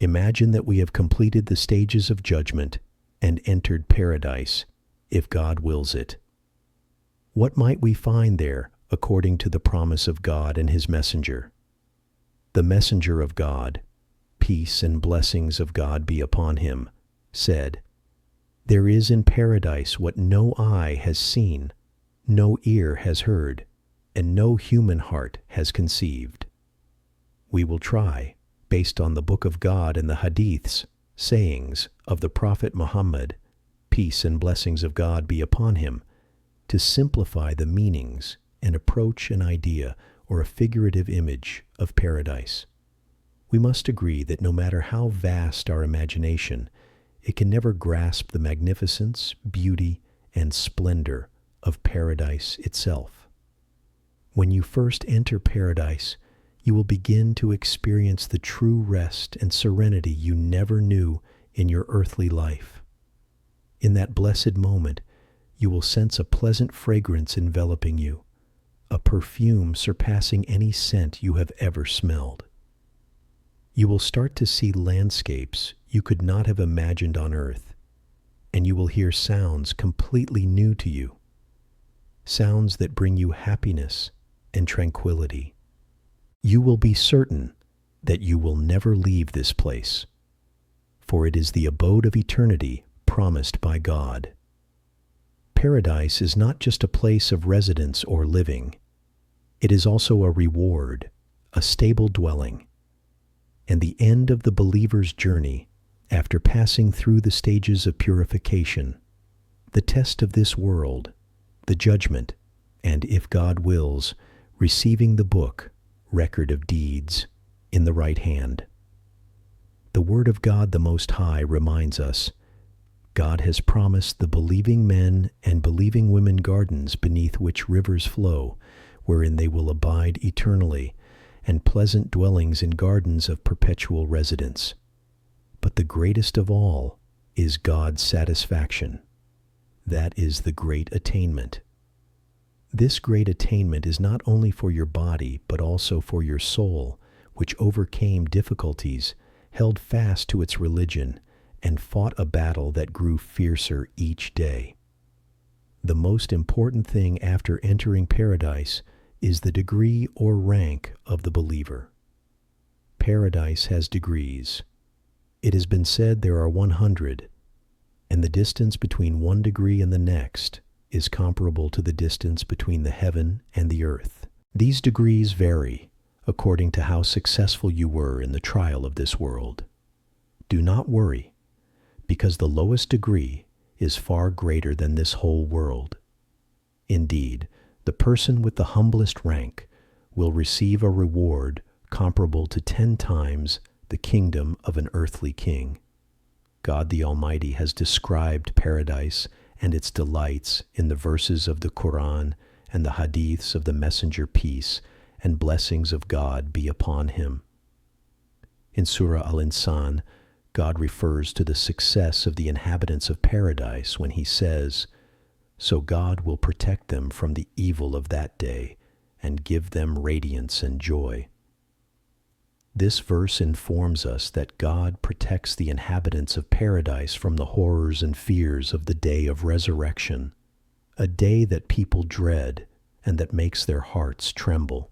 Imagine that we have completed the stages of judgment and entered paradise, if God wills it. What might we find there according to the promise of God and His messenger? The messenger of God, peace and blessings of God be upon him, said, "There is in paradise what no eye has seen, no ear has heard, and no human heart has conceived." We will try, based on the Book of God and the hadiths, sayings of the Prophet Muhammad, peace and blessings of God be upon him, to simplify the meanings and approach an idea or a figurative image of paradise. We must agree that no matter how vast our imagination, it can never grasp the magnificence, beauty, and splendor of paradise itself. When you first enter paradise, you will begin to experience the true rest and serenity you never knew in your earthly life. In that blessed moment, you will sense a pleasant fragrance enveloping you, a perfume surpassing any scent you have ever smelled. You will start to see landscapes you could not have imagined on earth, and you will hear sounds completely new to you, sounds that bring you happiness and tranquility. You will be certain that you will never leave this place, for it is the abode of eternity promised by God. Paradise is not just a place of residence or living. It is also a reward, a stable dwelling, and the end of the believer's journey after passing through the stages of purification, the test of this world, the judgment, and, if God wills, receiving the book, record of deeds, in the right hand. The Word of God the Most High reminds us, God has promised the believing men and believing women gardens beneath which rivers flow, wherein they will abide eternally, and pleasant dwellings in gardens of perpetual residence. But the greatest of all is God's satisfaction. That is the great attainment. This great attainment is not only for your body, but also for your soul, which overcame difficulties, held fast to its religion, and fought a battle that grew fiercer each day. The most important thing after entering paradise is the degree or rank of the believer. Paradise has degrees. It has been said there are 100, and the distance between one degree and the next is comparable to the distance between the heaven and the earth. These degrees vary according to how successful you were in the trial of this world. Do not worry, because the lowest degree is far greater than this whole world. Indeed, the person with the humblest rank will receive a reward comparable to 10 times the kingdom of an earthly king. God the Almighty has described paradise and its delights in the verses of the Qur'an and the hadiths of the messenger, peace and blessings of God be upon him. In Surah Al-Insan, God refers to the success of the inhabitants of paradise when he says, "So God will protect them from the evil of that day and give them radiance and joy." This verse informs us that God protects the inhabitants of paradise from the horrors and fears of the day of resurrection, a day that people dread and that makes their hearts tremble.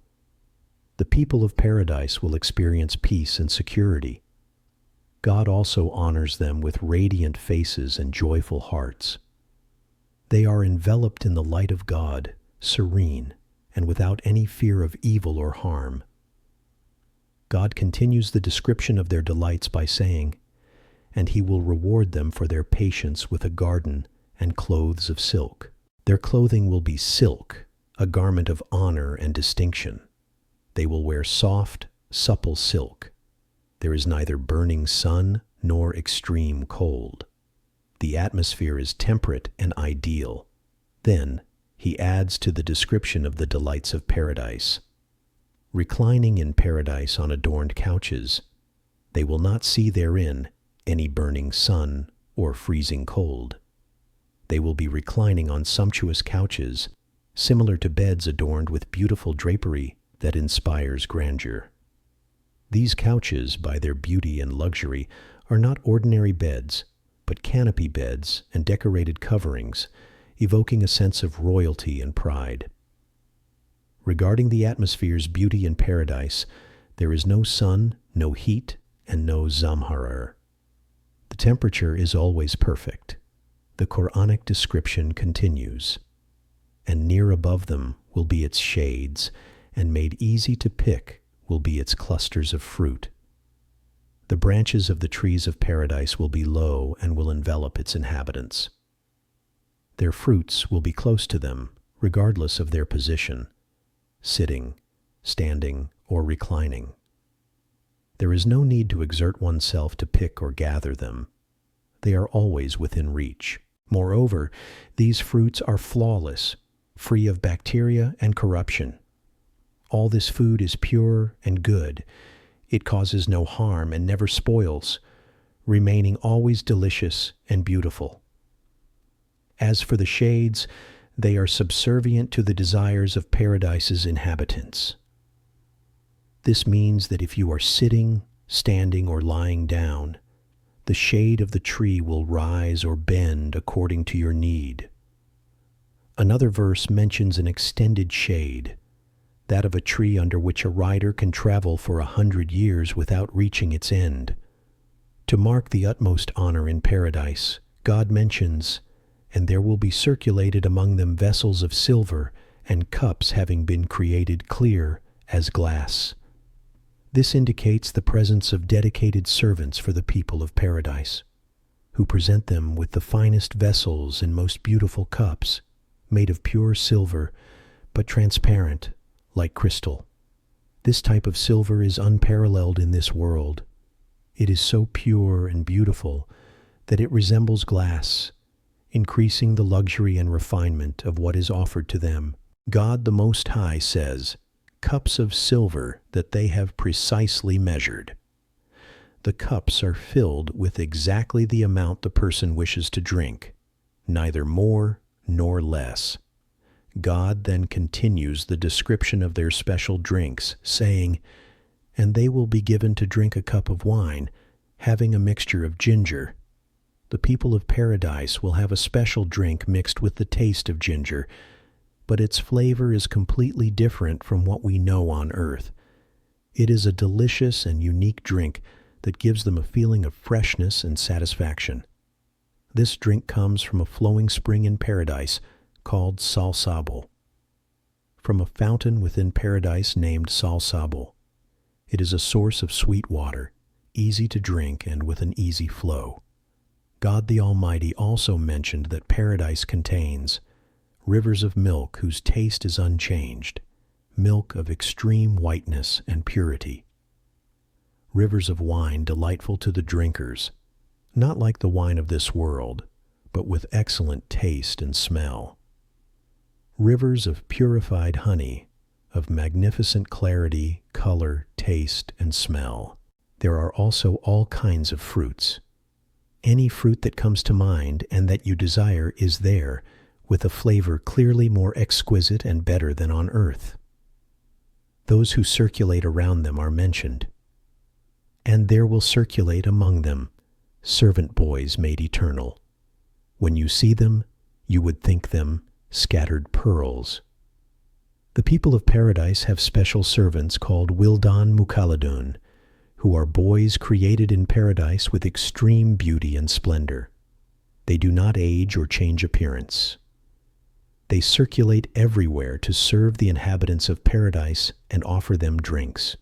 The people of paradise will experience peace and security. God also honors them with radiant faces and joyful hearts. They are enveloped in the light of God, serene, and without any fear of evil or harm. God continues the description of their delights by saying, "And he will reward them for their patience with a garden and clothes of silk." Their clothing will be silk, a garment of honor and distinction. They will wear soft, supple silk. There is neither burning sun nor extreme cold. The atmosphere is temperate and ideal. Then, he adds to the description of the delights of paradise. Reclining in paradise on adorned couches, they will not see therein any burning sun or freezing cold. They will be reclining on sumptuous couches, similar to beds adorned with beautiful drapery that inspires grandeur. These couches, by their beauty and luxury, are not ordinary beds, but canopy beds and decorated coverings, evoking a sense of royalty and pride. Regarding the atmosphere's beauty in paradise, there is no sun, no heat, and no zamharar. The temperature is always perfect. The Quranic description continues, and near above them will be its shades, and made easy to pick will be its clusters of fruit. The branches of the trees of paradise will be low and will envelop its inhabitants. Their fruits will be close to them, regardless of their position, sitting, standing, or reclining. There is no need to exert oneself to pick or gather them. They are always within reach. Moreover, these fruits are flawless, free of bacteria and corruption. All this food is pure and good. It causes no harm and never spoils, remaining always delicious and beautiful. As for the shades, they are subservient to the desires of paradise's inhabitants. This means that if you are sitting, standing, or lying down, the shade of the tree will rise or bend according to your need. Another verse mentions an extended shade, that of a tree under which a rider can travel for 100 years without reaching its end. To mark the utmost honor in paradise, God mentions, "And there will be circulated among them vessels of silver and cups having been created clear as glass." This indicates the presence of dedicated servants for the people of paradise, who present them with the finest vessels and most beautiful cups, made of pure silver, but transparent, like crystal. This type of silver is unparalleled in this world. It is so pure and beautiful that it resembles glass, increasing the luxury and refinement of what is offered to them. God the Most High says, "Cups of silver that they have precisely measured." The cups are filled with exactly the amount the person wishes to drink, neither more nor less. God then continues the description of their special drinks, saying, "And they will be given to drink a cup of wine, having a mixture of ginger." The people of paradise will have a special drink mixed with the taste of ginger, but its flavor is completely different from what we know on earth. It is a delicious and unique drink that gives them a feeling of freshness and satisfaction. This drink comes from a flowing spring in paradise called Salsabīl, from a fountain within paradise named Salsabīl. It is a source of sweet water, easy to drink and with an easy flow. God the Almighty also mentioned that paradise contains rivers of milk whose taste is unchanged, milk of extreme whiteness and purity. Rivers of wine delightful to the drinkers, not like the wine of this world, but with excellent taste and smell. Rivers of purified honey, of magnificent clarity, color, taste, and smell. There are also all kinds of fruits. Any fruit that comes to mind and that you desire is there, with a flavor clearly more exquisite and better than on earth. Those who circulate around them are mentioned. And there will circulate among them servant boys made eternal. When you see them, you would think them scattered pearls. The people of paradise have special servants called Wildan Mukhalladun, who are boys created in paradise with extreme beauty and splendor. They do not age or change appearance. They circulate everywhere to serve the inhabitants of paradise and offer them drinks.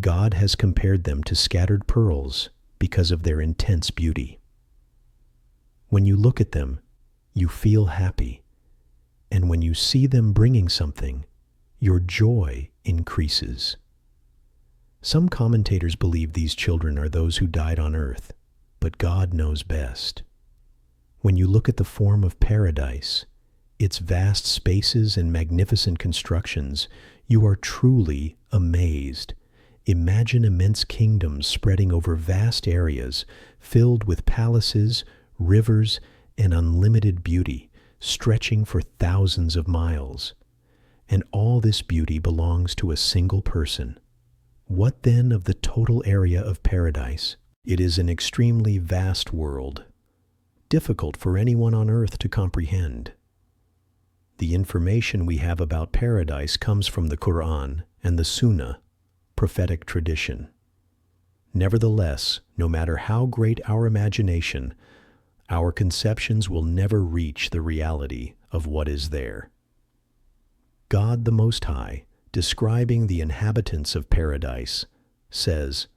God has compared them to scattered pearls because of their intense beauty. When you look at them, you feel happy, and when you see them bringing something, your joy increases. Some commentators believe these children are those who died on earth, but God knows best. When you look at the form of paradise, its vast spaces and magnificent constructions, you are truly amazed. Imagine immense kingdoms spreading over vast areas, filled with palaces, rivers, and unlimited beauty, stretching for thousands of miles. And all this beauty belongs to a single person. What then of the total area of paradise? It is an extremely vast world, difficult for anyone on earth to comprehend. The information we have about paradise comes from the Qur'an and the Sunnah, prophetic tradition. Nevertheless, no matter how great our imagination, our conceptions will never reach the reality of what is there. God the Most High, describing the inhabitants of paradise, says,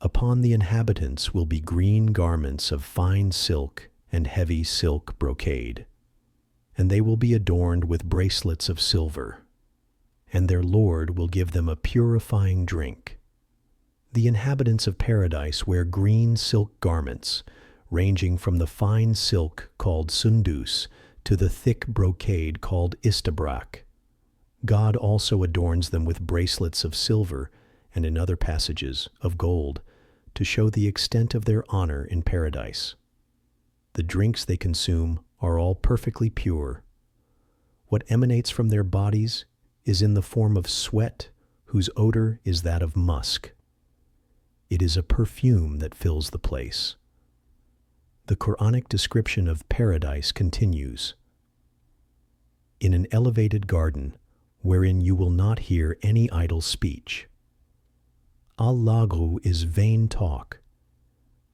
"Upon the inhabitants will be green garments of fine silk and heavy silk brocade, and they will be adorned with bracelets of silver, and their Lord will give them a purifying drink." The inhabitants of paradise wear green silk garments, ranging from the fine silk called sundus to the thick brocade called istabrak. God also adorns them with bracelets of silver and, in other passages, of gold, to show the extent of their honor in paradise. The drinks they consume are all perfectly pure. What emanates from their bodies is in the form of sweat, whose odor is that of musk. It is a perfume that fills the place. The Quranic description of paradise continues. In an elevated garden, wherein you will not hear any idle speech. Al-laghu is vain talk.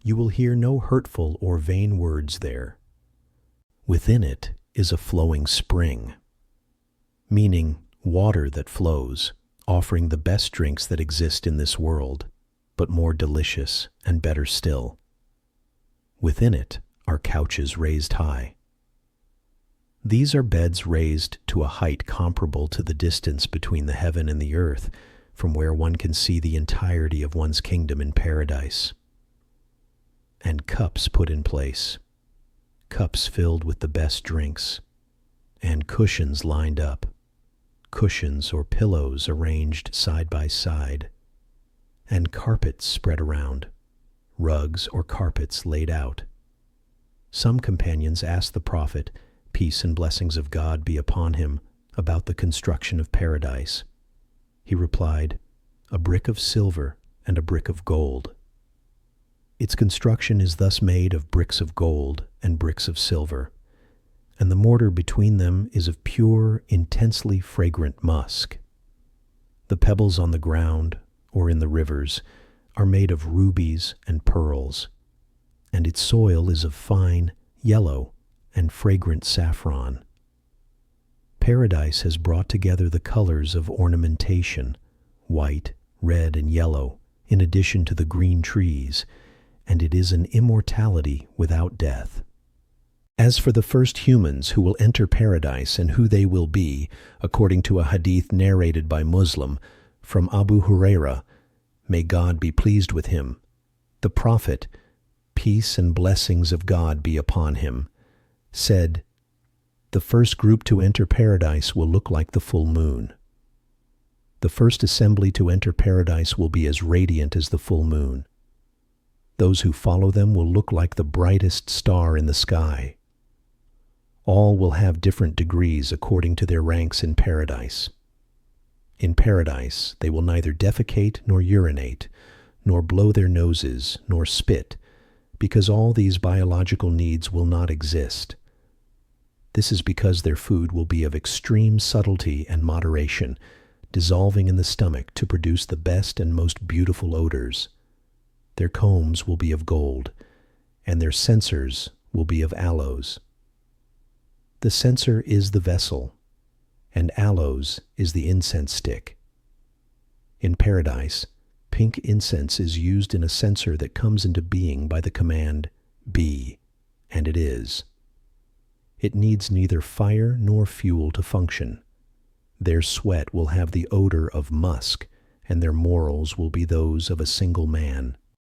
You will hear no hurtful or vain words there. Within it is a flowing spring, meaning water that flows, offering the best drinks that exist in this world, but more delicious and better still. Within it are couches raised high. These are beds raised to a height comparable to the distance between the heaven and the earth, from where one can see the entirety of one's kingdom in paradise. And cups put in place, cups filled with the best drinks, and cushions lined up, cushions or pillows arranged side by side, and carpets spread around, rugs or carpets laid out. Some companions asked the Prophet, peace and blessings of God be upon him, about the construction of paradise. He replied, "A brick of silver and a brick of gold." Its construction is thus made of bricks of gold and bricks of silver, and the mortar between them is of pure, intensely fragrant musk. The pebbles on the ground, or in the rivers, are made of rubies and pearls, and its soil is of fine, yellow, and fragrant saffron. Paradise has brought together the colors of ornamentation, white, red, and yellow, in addition to the green trees, and it is an immortality without death. As for the first humans who will enter paradise and who they will be, according to a hadith narrated by Muslim from Abu Huraira, may God be pleased with him, the Prophet, peace and blessings of God be upon him, said, "The first group to enter paradise will look like the full moon. The first assembly to enter paradise will be as radiant as the full moon. Those who follow them will look like the brightest star in the sky. All will have different degrees according to their ranks in paradise. In paradise they will neither defecate nor urinate, nor blow their noses, nor spit, because all these biological needs will not exist. This is because their food will be of extreme subtlety and moderation, dissolving in the stomach to produce the best and most beautiful odors. Their combs will be of gold, and their censers will be of aloes. The censer is the vessel, and aloes is the incense stick. In paradise, pink incense is used in a censer that comes into being by the command, "Be," and it is. It needs neither fire nor fuel to function. Their sweat will have the odor of musk, and their morals will be those of a single man.